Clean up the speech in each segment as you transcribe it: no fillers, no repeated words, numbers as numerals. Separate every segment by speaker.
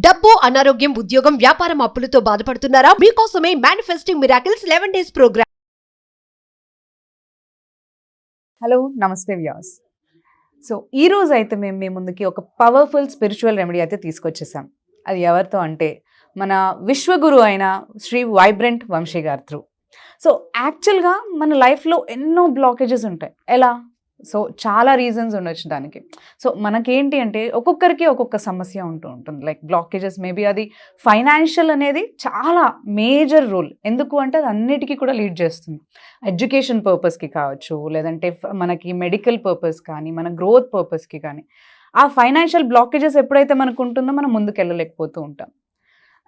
Speaker 1: డబ్బు, అనారోగ్యం, ఉద్యోగం, వ్యాపారం, అప్పులతో బాధపడుతున్నారా? మీకోసమే manifesting miracles 11 days programme.
Speaker 2: Hello నమస్తే వ్యాస్. సో ఈ రోజు అయితే మేము మీ ముందుకి ఒక పవర్ఫుల్ స్పిరిచువల్ రెమెడీ అయితే తీసుకొచ్చేసాం. అది ఎవరితో అంటే మన విశ్వగురు అయిన శ్రీ వైబ్రెంట్ వంశీ గారి త్రూ. సో యాక్చువల్గా మన లైఫ్లో ఎన్నో బ్లాకేజెస్ ఉంటాయి. ఎలా? సో చాలా రీజన్స్ ఉండొచ్చు దానికి. సో మనకేంటి అంటే ఒక్కొక్కరికి ఒక్కొక్క సమస్య ఉంటూ ఉంటుంది. లైక్ బ్లాకేజెస్ మేబీ అది ఫైనాన్షియల్ అనేది చాలా మేజర్ రోల్. ఎందుకు అంటే అది అన్నిటికీ కూడా లీడ్ చేస్తుంది. ఎడ్యుకేషన్ పర్పస్కి కావచ్చు, లేదంటే మనకి మెడికల్ పర్పస్ కానీ, మన గ్రోత్ పర్పస్కి కానీ. ఆ ఫైనాన్షియల్ బ్లాకేజెస్ ఎప్పుడైతే మనకు ఉంటుందో మనం ముందుకు వెళ్ళలేకపోతూ ఉంటాం.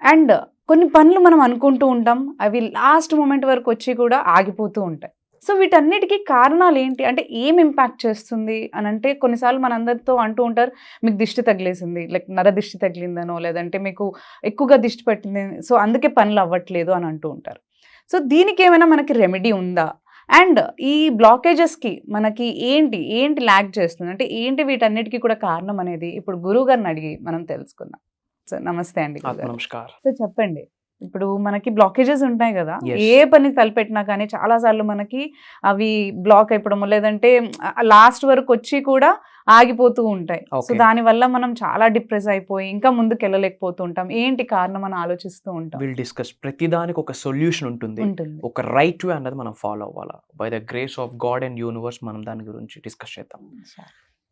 Speaker 2: అండ్ కొన్ని పనులు మనం అనుకుంటూ ఉంటాం, అవి లాస్ట్ మూమెంట్ వరకు వచ్చి కూడా ఆగిపోతూ ఉంటాయి. సో వీటన్నిటికీ కారణాలు ఏంటి అంటే ఏం ఇంపాక్ట్ చేస్తుంది అని అంటే కొన్నిసార్లు మనందరితో అంటూ ఉంటారు, మీకు దిష్టి తగిలేసింది, లైక్ నర దిష్టి తగిలిందనో, లేదంటే మీకు ఎక్కువగా దిష్టి పట్టింది, సో అందుకే పనులు అవ్వట్లేదు అని అంటూ ఉంటారు. సో దీనికి ఏమైనా మనకి రెమెడీ ఉందా? అండ్ ఈ బ్లాకేజెస్కి మనకి ఏంటి ల్యాక్ చేస్తుంది అంటే ఏంటి, వీటన్నిటికీ కూడా కారణం అనేది ఇప్పుడు గురువు గారిని అడిగి మనం తెలుసుకుందాం. సో నమస్తే అండి.
Speaker 3: నమస్కారం.
Speaker 2: సో చెప్పండి, ఇప్పుడు మనకి బ్లాకేజెస్ ఉంటాయి కదా, ఏ పని తలపెట్టినా కానీ చాలాసార్లు మనకి అవి బ్లాక్ అయిపోవడము, లేదంటే లాస్ట్ వరకు వచ్చి కూడా ఆగిపోతూ ఉంటాయి. సో దానివల్ల మనం చాలా డిప్రెస్ అయిపోయి ఇంకా ముందుకు వెళ్ళలేకపోతూ ఉంటాం. ఏంటి కారణం అని ఆలోచిస్తూ ఉంటాం.
Speaker 3: Will discuss. ప్రతిదానికి ఒక సొల్యూషన్ ఉంటుంది, ఒక రైట్ వే అన్నది మనం ఫాలో అవ్వాలా. By the grace of God and universe మనం దాని గురించి డిస్కస్ చేద్దాం.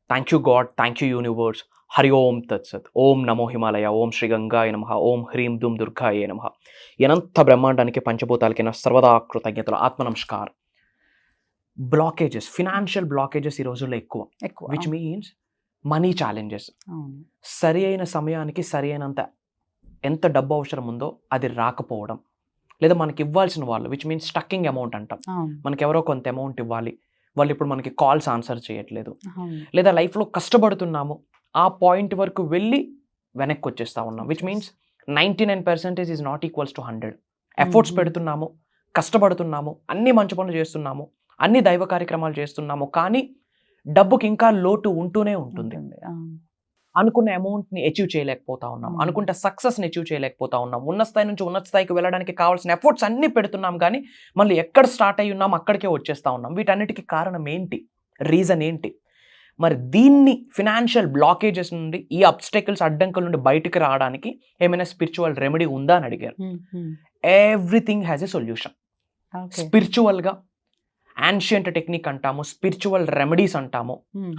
Speaker 3: Thank you God, thank you universe. Hari Om తత్సత్. ఓం నమో హిమాలయ, ఓం శ్రీ గంగాయ నమః, ఓం హ్రీం దుమ్ దుర్గాయ నమః. అనంత బ్రహ్మాండానికి పంచభూతాలకి నా సర్వదా కృతజ్ఞతలు, ఆత్మ నమస్కారం. బ్లాకేజెస్, ఫినాన్షియల్ బ్లాకేజెస్ ఈ రోజుల్లో ఎక్కువ, విచ్ మీన్స్ మనీ ఛాలెంజెస్. సరి అయిన సమయానికి సరి అయినంత ఎంత డబ్బు అవసరం ఉందో అది రాకపోవడం, లేదా మనకి ఇవ్వాల్సిన వాళ్ళు, విచ్ మీన్స్ స్టక్కింగ్ అమౌంట్ అంటాం. మనకి ఎవరో కొంత అమౌంట్ ఇవ్వాలి, వాళ్ళు ఇప్పుడు మనకి కాల్స్ ఆన్సర్ చేయట్లేదు, లేదా లైఫ్లో కష్టపడుతున్నాము, ఆ పాయింట్ వరకు వెళ్ళి వెనక్కి వచ్చేస్తూ ఉన్నాం. Which means 99% is not equals to 100. Efforts పెడుతున్నాము, కష్టపడుతున్నాము, అన్ని మంచి పనులు చేస్తున్నాము, అన్ని దైవ కార్యక్రమాలు చేస్తున్నాము, కానీ డబ్బుకి ఇంకా లోటు ఉంటూనే ఉంటుంది. అనుకున్న అమౌంట్ని అచీవ్ చేయలేకపోతా ఉన్నాం, అనుకుంటే సక్సెస్ని అచీవ్ చేయలేకపోతా ఉన్నాం. ఉన్న స్థాయి నుంచి ఉన్నత స్థాయికి వెళ్ళడానికి కావాల్సిన ఎఫర్ట్స్ అన్నీ పెడుతున్నాం, కానీ మళ్ళీ ఎక్కడ స్టార్ట్ అయ్యి ఉన్నాం అక్కడికే వచ్చేస్తూ ఉన్నాం. వీటన్నిటికీ కారణం ఏంటి? రీజన్ ఏంటి? మరి దీన్ని ఫినాన్షియల్ బ్లాకేజెస్ నుండి, ఈ అబ్స్టెకల్స్, అడ్డంకుల నుండి బయటకు రావడానికి ఏమైనా స్పిరిచువల్ రెమెడీ ఉందా అని అడిగారు. Everything has a solution. స్పిరిచువల్గా యాన్షియంట్ టెక్నిక్ అంటాము, స్పిరిచువల్ రెమెడీస్ అంటాము.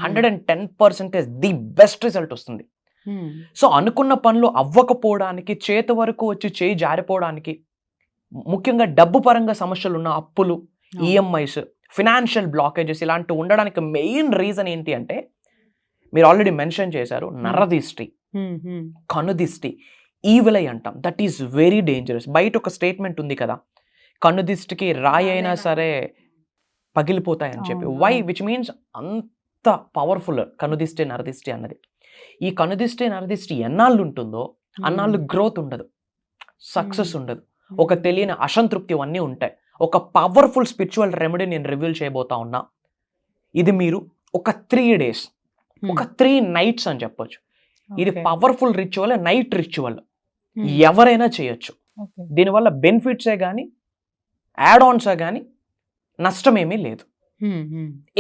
Speaker 3: 110% ది బెస్ట్ రిజల్ట్ వస్తుంది. సో అనుకున్న పనులు అవ్వకపోవడానికి, చేతి వరకు వచ్చి చేయి జారిపోవడానికి, ముఖ్యంగా డబ్బు పరంగా సమస్యలు ఉన్న అప్పులు, ఈఎంఐస్, ఫినాన్షియల్ బ్లాకేజెస్ ఇలాంటివి ఉండడానికి మెయిన్ రీజన్ ఏంటి అంటే మీరు ఆల్రెడీ మెన్షన్ చేశారు, నరదిష్టి, కనుదిష్టి, ఈవిల్ ఐ అంటాం. That is very dangerous. బయట ఒక స్టేట్మెంట్ ఉంది కదా, కనుదిష్టికి రాయి అయినా సరే పగిలిపోతాయని చెప్పి. వై? విచ్ మీన్స్ అంత పవర్ఫుల్ కనుదిష్టి, నరదిష్టి అన్నది. ఈ కనుదిష్టి, నరదిష్టి ఎన్నాళ్ళు ఉంటుందో అన్నాళ్ళు గ్రోత్ ఉండదు, సక్సెస్ ఉండదు, ఒక తెలియని అసంతృప్తి అన్నీ ఉంటాయి. ఒక పవర్ఫుల్ స్పిరిచువల్ రెమెడీ నేను రివీల్ చేయబోతా ఉన్నా. ఇది మీరు ఒక 3 days, ఒక 3 nights అని చెప్పొచ్చు. ఇది పవర్ఫుల్ రిచువల్, నైట్ రిచువల్, ఎవరైనా చేయొచ్చు. దీనివల్ల బెనిఫిట్సే కానీ యాడ్ ఆన్సే కానీ నష్టం ఏమీ లేదు.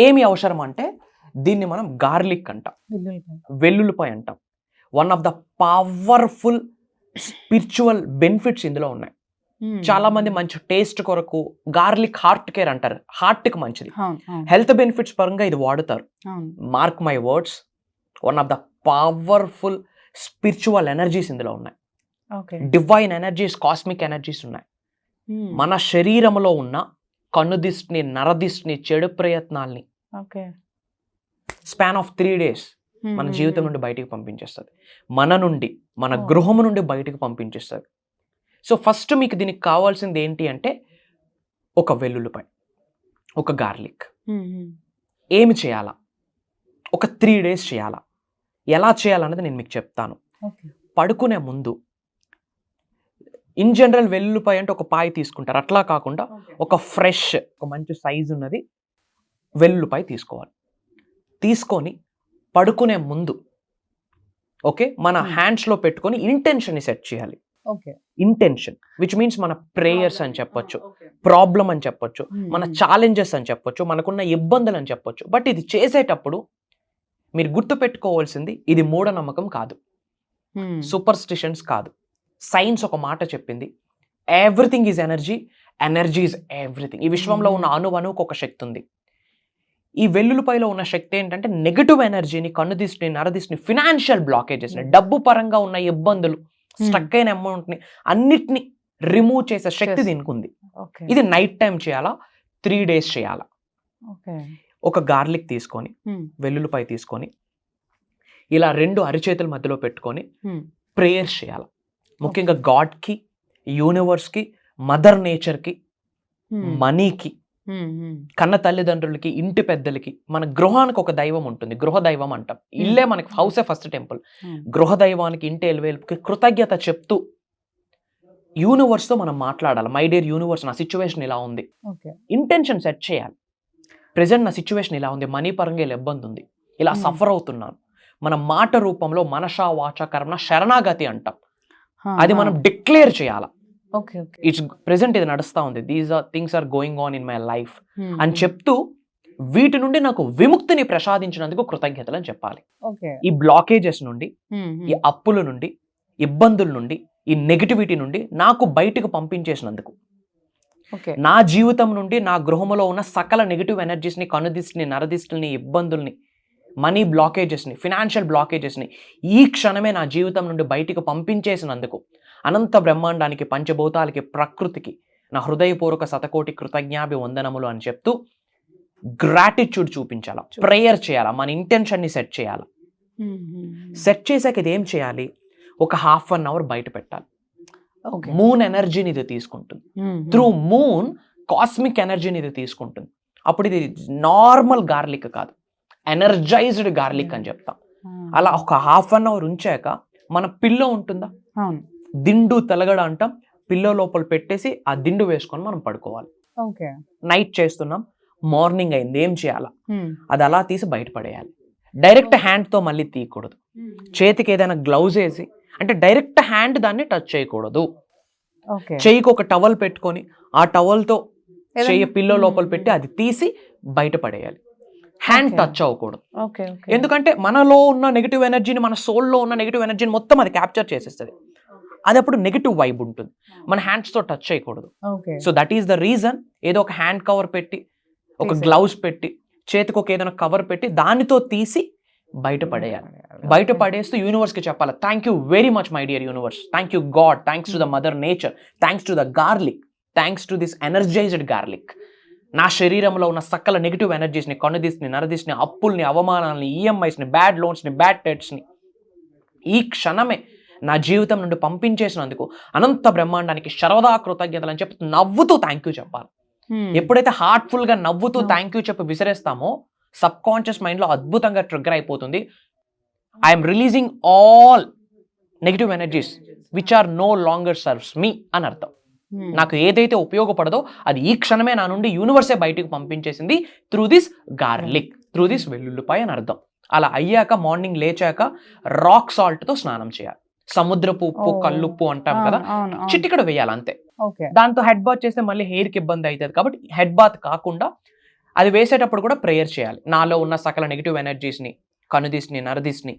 Speaker 3: ఏమి అవసరం అంటే దీన్ని మనం గార్లిక్ అంటాం, వెల్లుల్లిపాయ అంటాం. One of the powerful spiritual benefits ఇందులో ఉన్నాయి. చాలా మంది మంచి టేస్ట్ కొరకు గార్లిక్ హార్ట్ కేర్ అంటారు, హార్ట్కి మంచిది. హెల్త్ బెనిఫిట్స్ పరంగా ఇది వాడుతారు. Mark my words, one of the powerful spiritual energies ఇందులో ఉన్నాయి. డివైన్ ఎనర్జీస్, కాస్మిక్ ఎనర్జీస్ ఉన్నాయి. మన శరీరంలో ఉన్న కన్నుదిష్టిని, నరదిష్టిని, చెడు ప్రయత్నాల్ని స్పాన్ ఆఫ్ 3 days మన జీవితం నుండి బయటికి పంపించేస్తుంది. మన నుండి, మన గృహం నుండి బయటికి పంపించేస్తుంది. సో ఫస్ట్ మీకు దీనికి కావాల్సింది ఏంటి అంటే ఒక వెల్లుల్లిపాయ, ఒక గార్లిక్. ఏమి చేయాలా? ఒక 3 days చేయాలా? ఎలా చేయాలన్నది నేను మీకు చెప్తాను. పడుకునే ముందు ఇన్ జనరల్ వెల్లుల్లిపాయ అంటే ఒక పాయ తీసుకుంటారు, అట్లా కాకుండా ఒక ఫ్రెష్, ఒక మంచి సైజు ఉన్నది వెల్లుల్లిపాయ తీసుకోవాలి. తీసుకొని పడుకునే ముందు ఓకే, మన హ్యాండ్స్ లో పెట్టుకొని ఇంటెన్షన్ ని సెట్ చేయాలి.
Speaker 2: ఓకే.
Speaker 3: ఇంటెన్షన్ విచ్ మీన్స్ మన ప్రేయర్స్ అని చెప్పొచ్చు, ప్రాబ్లం అని చెప్పొచ్చు, మన ఛాలెంజెస్ అని చెప్పొచ్చు, మనకున్న ఇబ్బందులు అని చెప్పొచ్చు. బట్ ఇది చేసేటప్పుడు మీరు గుర్తు పెట్టుకోవాల్సింది, ఇది మూఢనమ్మకం కాదు, సూపర్స్టిషన్స్ కాదు. సైన్స్ ఒక మాట చెప్పింది, everything is energy, energy is everything. ఈ విశ్వంలో ఉన్న అణువుకు ఒక శక్తి ఉంది. ఈ వెల్లుల్లిపాయలో ఉన్న శక్తి ఏంటంటే నెగటివ్ ఎనర్జీని, కన్నుదిష్టిని, నరదిష్టిని, ఫినాన్షియల్ బ్లాకేజెస్ని, డబ్బు పరంగా ఉన్న ఇబ్బందులు, స్ట్రక్ అయిన అమౌంట్ని అన్నిటిని రిమూవ్ చేసే శక్తి దీనికి ఉంది. ఇది నైట్ టైం చేయాలా, 3 days చేయాలా. ఒక గార్లిక్ తీసుకొని, వెల్లుల్లిపాయ తీసుకొని, ఇలా 2 అరిచేతుల మధ్యలో పెట్టుకొని ప్రేయర్స్ చేయాలి. ముఖ్యంగా గాడ్కి, యూనివర్స్కి, మదర్ నేచర్కి, మనీకి, కన్న తల్లిదండ్రులకి, ఇంటి పెద్దలకి, మన గృహానికి ఒక దైవం ఉంటుంది, గృహ దైవం అంటాం. ఇల్లే మనకి హౌసే ఫస్ట్ టెంపుల్. గృహ దైవానికి, ఇంటి ఎలువేలుపుకి కృతజ్ఞత చెప్తూ యూనివర్స్తో మనం మాట్లాడాలి. మై డియర్ యూనివర్స్, నా సిచ్యువేషన్ ఇలా ఉంది, ఇంటెన్షన్ సెట్ చేయాలి. ప్రెజెంట్ నా సిచ్యువేషన్ ఇలా ఉంది, మనీ పరంగా ఇలా ఇబ్బంది ఉంది, ఇలా సఫర్ అవుతున్నాను. మన మాట రూపంలో మనషా వాచ కర్మణ శరణాగతి అంటాం. అది మనం డిక్లేర్ చేయాలి. ఇట్స్ ప్రెసెంట్ ఇది నడుస్తా ఉంది, these are things are going on in my life అని చెప్తూ వీటి నుండి నాకు విముక్తిని ప్రసాదించినందుకు కృతజ్ఞతలు అని చెప్పాలి. ఈ బ్లాకేజెస్ నుండి, ఈ అప్పుల నుండి, ఇబ్బందుల నుండి, ఈ నెగిటివిటీ నుండి నాకు బయటకు పంపించేసినందుకు, నా జీవితం నుండి, నా గృహంలో ఉన్న సకల నెగిటివ్ ఎనర్జీస్ని, కనుదిష్టిని, నరదిష్టిని, ఇబ్బందుల్ని, మనీ బ్లాకేజెస్ని, ఫినాన్షియల్ బ్లాకేజెస్ని ఈ క్షణమే నా జీవితం నుండి బయటకు పంపించేసినందుకు అనంత బ్రహ్మాండానికి, పంచభూతాలకి, ప్రకృతికి నా హృదయపూర్వక శతకోటి కృతజ్ఞాభివందనములు అని చెప్తూ గ్రాటిట్యూడ్ చూపించాలా, ప్రేయర్ చేయాలా, మన ఇంటెన్షన్ని సెట్ చేయాలా. సెట్ చేశాక ఇది ఏం చేయాలి, ఒక 1/2 hour బయట పెట్టాలి. మూన్ ఎనర్జీని ఇది తీసుకుంటుంది. త్రూ మూన్ కాస్మిక్ ఎనర్జీని ఇది తీసుకుంటుంది. అప్పుడు ఇది నార్మల్ గార్లిక్ కాదు, ఎనర్జైజ్డ్ గార్లిక్ అని చెప్తాం. అలా ఒక 1/2 hour ఉంచాక మన పిల్లో ఉంటుందా, దిండు తలగడ అంటాం, పిల్లో లోపల పెట్టేసి ఆ దిండు వేసుకొని మనం పడుకోవాలి. నైట్ చేస్తున్నాం, మార్నింగ్ అయింది, ఏం చేయాలా, అది అలా తీసి బయటపడేయాలి. డైరెక్ట్ హ్యాండ్తో మళ్ళీ తీయకూడదు. చేతికి ఏదైనా గ్లౌజ్ వేసి, అంటే డైరెక్ట్ హ్యాండ్ దాన్ని టచ్ చేయకూడదు. చెయ్యికి ఒక టవల్ పెట్టుకొని ఆ టవల్తో చెయ్యి పిల్లో లోపల పెట్టి అది తీసి బయటపడేయాలి. హ్యాండ్ టచ్ అవ్వకూడదు. ఎందుకంటే మనలో ఉన్న నెగిటివ్ ఎనర్జీని, మన సోల్లో ఉన్న నెగిటివ్ ఎనర్జీని మొత్తం అది క్యాప్చర్ చేసేస్తుంది. అది అప్పుడు నెగిటివ్ వైబ్ ఉంటుంది. మన హ్యాండ్స్తో టచ్ చేయకూడదు. So that is the reason. ఏదో ఒక హ్యాండ్ కవర్ పెట్టి, ఒక గ్లౌజ్ పెట్టి, చేతికి ఒక ఏదైనా కవర్ పెట్టి దానితో తీసి బయటపడేయాలి. బయటపడేస్తూ యూనివర్స్కి చెప్పాలి, thank you very much my dear universe, thank you God, thanks to the mother nature, thanks to the garlic, thanks to this energised garlic. నా శరీరంలో ఉన్న సకల నెగిటివ్ ఎనర్జీస్ని, కనుదిష్టిని, నరదిష్టిని, అప్పుల్ని, అవమానాలని, ఈఎంఐస్ని, బ్యాడ్ లోన్స్ని, బ్యాడ్ డెట్స్ని ఈ క్షణమే నా జీవితం నుండి పంపించేసినందుకు అనంత బ్రహ్మాండానికి సర్వదా కృతజ్ఞతలు అని చెప్పి నవ్వుతూ థ్యాంక్ యూ చెప్పాలి. ఎప్పుడైతే హార్ట్ఫుల్ గా నవ్వుతూ థ్యాంక్ యూ చెప్పి విసిరేస్తామో సబ్ కాన్షియస్ మైండ్ లో అద్భుతంగా ట్రిగ్గర్ అయిపోతుంది. I'm releasing all negative energies which are no longer serves me అని అర్థం. నాకు ఏదైతే ఉపయోగపడదో అది ఈ క్షణమే నా నుండి యూనివర్సే బయటకు పంపించేసింది through this garlic, through this వెల్లుల్లిపాయ అని అర్థం. అలా అయ్యాక మార్నింగ్ లేచాక రాక్ సాల్ట్ తో స్నానం చేయాలి. సముద్రపు ఉప్పు, కల్లుప్పు అంటాం కదా, చిటికెడు వేయాలి అంతే. దాంతో హెడ్ బాత్ చేస్తే మళ్ళీ హెయిర్ కి ఇబ్బంది అవుతుంది కాబట్టి హెడ్ బాత్ కాకుండా అది వేసేటప్పుడు కూడా ప్రేయర్ చేయాలి. నాలో ఉన్న సకల నెగిటివ్ ఎనర్జీస్ ని, కనుదిష్ని, నరదిష్ని,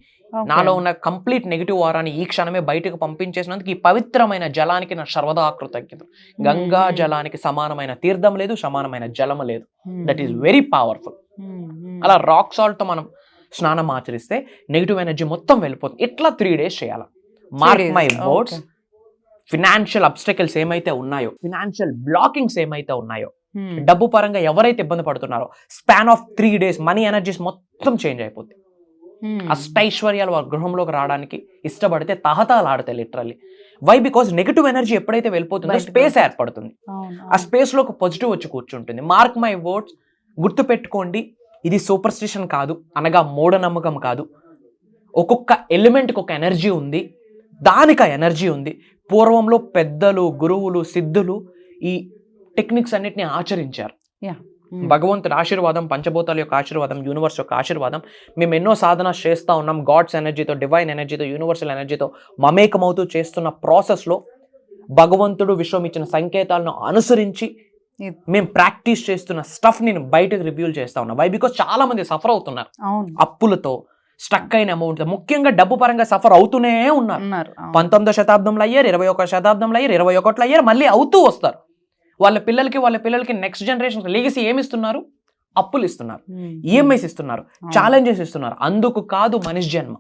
Speaker 3: నాలో ఉన్న కంప్లీట్ నెగిటివ్ వారాన్ని ఈ క్షణమే బయటకు పంపించేసినందుకు ఈ పవిత్రమైన జలానికి నా సర్వదా కృతజ్ఞతలు. గంగా జలానికి సమానమైన తీర్థం లేదు, సమానమైన జలం లేదు. That is very powerful. అలా రాక్ సాల్ట్ తో మనం స్నానం ఆచరిస్తే నెగిటివ్ ఎనర్జీ మొత్తం వెళ్ళిపోతుంది. ఇట్లా 3 days చేయాలి. Mark my words, financial obstacles ఏమైతే ఉన్నాయో, ఫినాన్షియల్ బ్లాకింగ్స్ ఏమైతే ఉన్నాయో, డబ్బు పరంగా ఎవరైతే ఇబ్బంది పడుతున్నారో, span of 3 days money energies మొత్తం చేంజ్ అయిపోతుంది. అష్టైశ్వర్యాలు వారి గృహంలోకి రావడానికి ఇష్టపడితే తహతాలు ఆడతాయి literally. Why? Because negative energy ఎప్పుడైతే వెళ్ళిపోతుందో స్పేస్ ఏర్పడుతుంది. ఆ స్పేస్ లో ఒక పాజిటివ్ వచ్చి కూర్చుంటుంది. మార్క్ మై వర్డ్స్, గుర్తు పెట్టుకోండి, ఇది సూపర్స్టిషన్ కాదు, అనగా మూఢనమ్మకం కాదు. ఒక్కొక్క ఎలిమెంట్కి ఒక ఎనర్జీ ఉంది, దానికి ఆ ఎనర్జీ ఉంది. పూర్వంలో పెద్దలు, గురువులు, సిద్ధులు ఈ టెక్నిక్స్ అన్నిటిని ఆచరించారు. భగవంతుడి ఆశీర్వాదం, పంచభూతాల యొక్క ఆశీర్వాదం, యూనివర్స్ యొక్క ఆశీర్వాదం, మేము ఎన్నో సాధన చేస్తూ ఉన్నాం. గాడ్స్ ఎనర్జీతో, డివైన్ ఎనర్జీతో, యూనివర్సల్ ఎనర్జీతో మమేకమవుతూ చేస్తున్న ప్రాసెస్లో భగవంతుడు విశ్వం ఇచ్చిన సంకేతాలను అనుసరించి మేము ప్రాక్టీస్ చేస్తున్న స్టఫ్ నేను బయటకు రివ్యూల్ చేస్తా ఉన్నా. వై? బికాస్ చాలా మంది సఫర్ అవుతున్నారు అప్పులతో, స్టక్ అయిన అమౌంట్, ముఖ్యంగా డబ్బు పరంగా సఫర్ అవుతూనే ఉన్నారు. 19వ శతాబ్దంలో అయ్యారు, 21వ శతాబ్దంలో అయ్యారు, 21లో అయ్యారు, మళ్ళీ అవుతూ వస్తారు. వాళ్ళ పిల్లలకి నెక్స్ట్ జనరేషన్ లెగసీ ఏమి ఇస్తున్నారు? అప్పులు ఇస్తున్నారు, ఈఎంఐస్ ఇస్తున్నారు, ఛాలెంజెస్ ఇస్తున్నారు. అందుకు కాదు మనిషి జన్మ.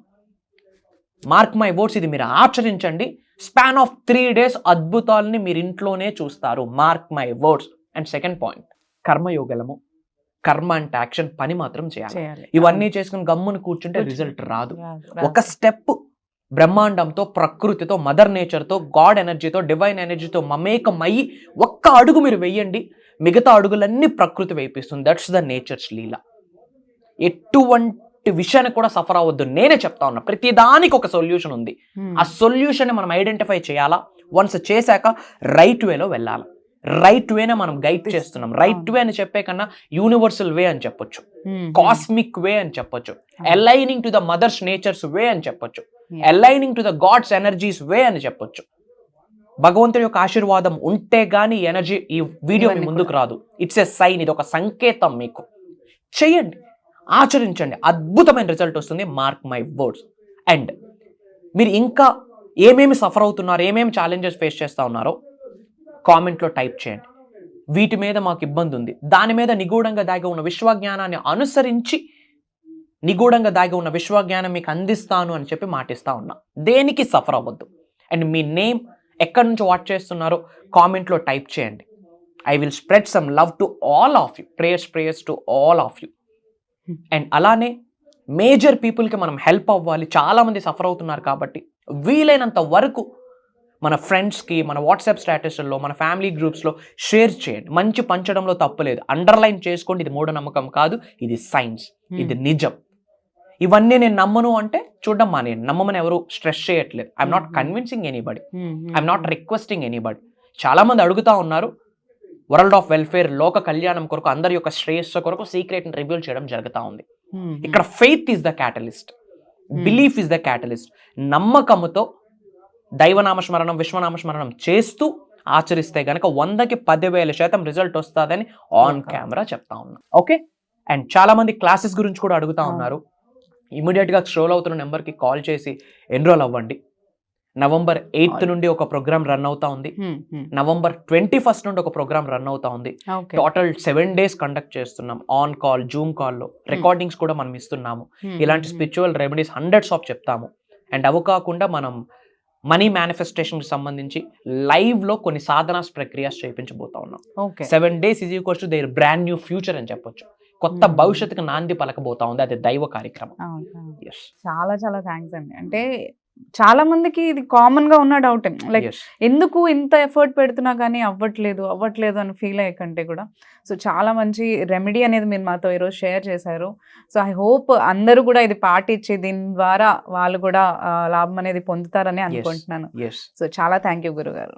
Speaker 3: మార్క్ మై వర్డ్స్, ఇది మీరు ఆచరించండి. స్పాన్ ఆఫ్ 3 days అద్భుతాలని మీరు ఇంట్లోనే చూస్తారు. Mark my words. And second point, కర్మయోగలము. కర్మ అంటే యాక్షన్, పని మాత్రం చేయాలి. ఇవన్నీ చేసుకుని గమ్మును కూర్చుంటే రిజల్ట్ రాదు. ఒక స్టెప్ బ్రహ్మాండంతో, ప్రకృతితో, మదర్ నేచర్తో, గాడ్ ఎనర్జీతో, డివైన్ ఎనర్జీతో మమేకమయ్యి ఒక్క అడుగు మీరు వెయ్యండి, మిగతా అడుగులన్నీ ప్రకృతి వేయిస్తుంది. దట్స్ ద నేచర్స్ లీల. ఎటువంటి విషయాన్ని కూడా సఫర్ అవ్వద్దు. నేనే చెప్తా ఉన్నా, ప్రతిదానికి ఒక సొల్యూషన్ ఉంది. ఆ సొల్యూషన్ మనం ఐడెంటిఫై చేయాలా. వన్స్ చేశాక రైట్ వేలో వెళ్ళాలి. రైట్ వేనే మనం గైడ్ చేస్తున్నాం. రైట్ వే అని చెప్పే కన్నా యూనివర్సల్ వే అని చెప్పొచ్చు, కాస్మిక్ వే అని చెప్పొచ్చు, aligning to the mother's nature's way అని చెప్పొచ్చు, aligning to the God's energies way అని చెప్పొచ్చు. భగవంతుడి యొక్క ఆశీర్వాదం ఉంటే గానీ ఎనర్జీ ఈ వీడియో మీ ముందుకు రాదు. ఇట్స్ ఎ సైన్, ఇది ఒక సంకేతం. మీకు చెయ్యండి, ఆచరించండి, అద్భుతమైన రిజల్ట్ వస్తుంది. Mark my words. అండ్ మీరు ఇంకా ఏమేమి సఫర్ అవుతున్నారు, ఏమేమి ఛాలెంజెస్ ఫేస్ చేస్తూ ఉన్నారో కామెంట్లో టైప్ చేయండి. వీటి మీద మాకు ఇబ్బంది ఉంది, దాని మీద నిగూఢంగా దాగి ఉన్న విశ్వజ్ఞానాన్ని అనుసరించి నిగూఢంగా దాగి ఉన్న విశ్వజ్ఞానం మీకు అందిస్తాను అని చెప్పి మాటిస్తా ఉన్నా. దేనికి సఫర్ అవ్వద్దు. అండ్ మీ నేమ్, ఎక్కడి నుంచి వాచ్ చేస్తున్నారో కామెంట్లో టైప్ చేయండి. I will spread some love to all of you. Prayers to all of you. And అలానే మేజర్ పీపుల్కి మనం హెల్ప్ అవ్వాలి. చాలామంది సఫర్ అవుతున్నారు కాబట్టి వీలైనంత వరకు మన ఫ్రెండ్స్కి, మన వాట్సాప్ స్టేటస్లో, మన ఫ్యామిలీ గ్రూప్స్లో షేర్ చేయండి. మంచి పంచడంలో తప్పులేదు. అండర్లైన్ చేసుకోండి, ఇది మూఢనమ్మకం కాదు, ఇది సైన్స్, ఇది నిజం. ఇవన్నీ నేను నమ్మను అంటే చూడడం మానేయండి. నమ్మమని ఎవరు స్ట్రెస్ చేయట్లేదు. I'm not convincing anybody, I'm not requesting anybody. చాలామంది అడుగుతూ ఉన్నారు, వరల్డ్ ఆఫ్ వెల్ఫేర్, లోక కళ్యాణం కొరకు, అందరి యొక్క శ్రేయస్సు కొరకు సీక్రెట్ని రివీల్ చేయడం జరుగుతూ ఉంది. ఇక్కడ faith is the catalyst, belief is the catalyst. నమ్మకముతో దైవనామస్మరణం, విశ్వనామస్మరణం చేస్తూ ఆచరిస్తే గనక 100కి 10,000% రిజల్ట్ వస్తుందని ఆన్ కెమెరా చెప్తా ఉన్నా. ఓకే. అండ్ చాలా మంది క్లాసెస్ గురించి కూడా అడుగుతా ఉన్నారు. ఇమీడియట్గా స్క్రోల్ అవుతున్న నెంబర్కి కాల్ చేసి ఎన్రోల్ అవ్వండి. November 8th నుండి ఒక ప్రోగ్రామ్ రన్ అవుతా ఉంది. November 21st నుండి ఒక ప్రోగ్రామ్ రన్ అవుతా ఉంది. టోటల్ 7 days కండక్ట్ చేస్తున్నాం. ఆన్ కాల్, జూమ్ కాల్లో రికార్డింగ్స్ కూడా మనం ఇస్తున్నాము. ఇలాంటి స్పిరిచువల్ రెమెడీస్ హండ్రెడ్స్ ఆఫ్ చెప్తాము. అండ్ అవి కాకుండా మనం మనీ మేనిఫెస్టేషన్కి సంబంధించి లైవ్లో కొన్ని సాధనాస్ ప్రక్రియస్ చేయించబోతా ఉన్నాం. 7 days is equals to their brand new future అని చెప్పొచ్చు. కొత్త భవిష్యత్తుకు నాంది పలకబోతా ఉంది. అది దైవ కార్యక్రమం.
Speaker 2: చాలా చాలా థ్యాంక్స్ అండి. అంటే చాలా మందికి ఇది కామన్ గా ఉన్న డౌట్, లైక్ ఎందుకు ఇంత ఎఫర్ట్ పెడుతున్నా కానీ అవ్వట్లేదు అని ఫీల్ అయ్యకంటే కూడా. సో చాలా మంచి రెమెడీ అనేది మీరు మాతో ఈరోజు షేర్ చేశారు. సో ఐ హోప్ అందరూ కూడా ఇది పాటించి దీని ద్వారా వాళ్ళు కూడా లాభం అనేది పొందుతారని అనుకుంటున్నాను. సో చాలా థ్యాంక్ యూ గురుగారు.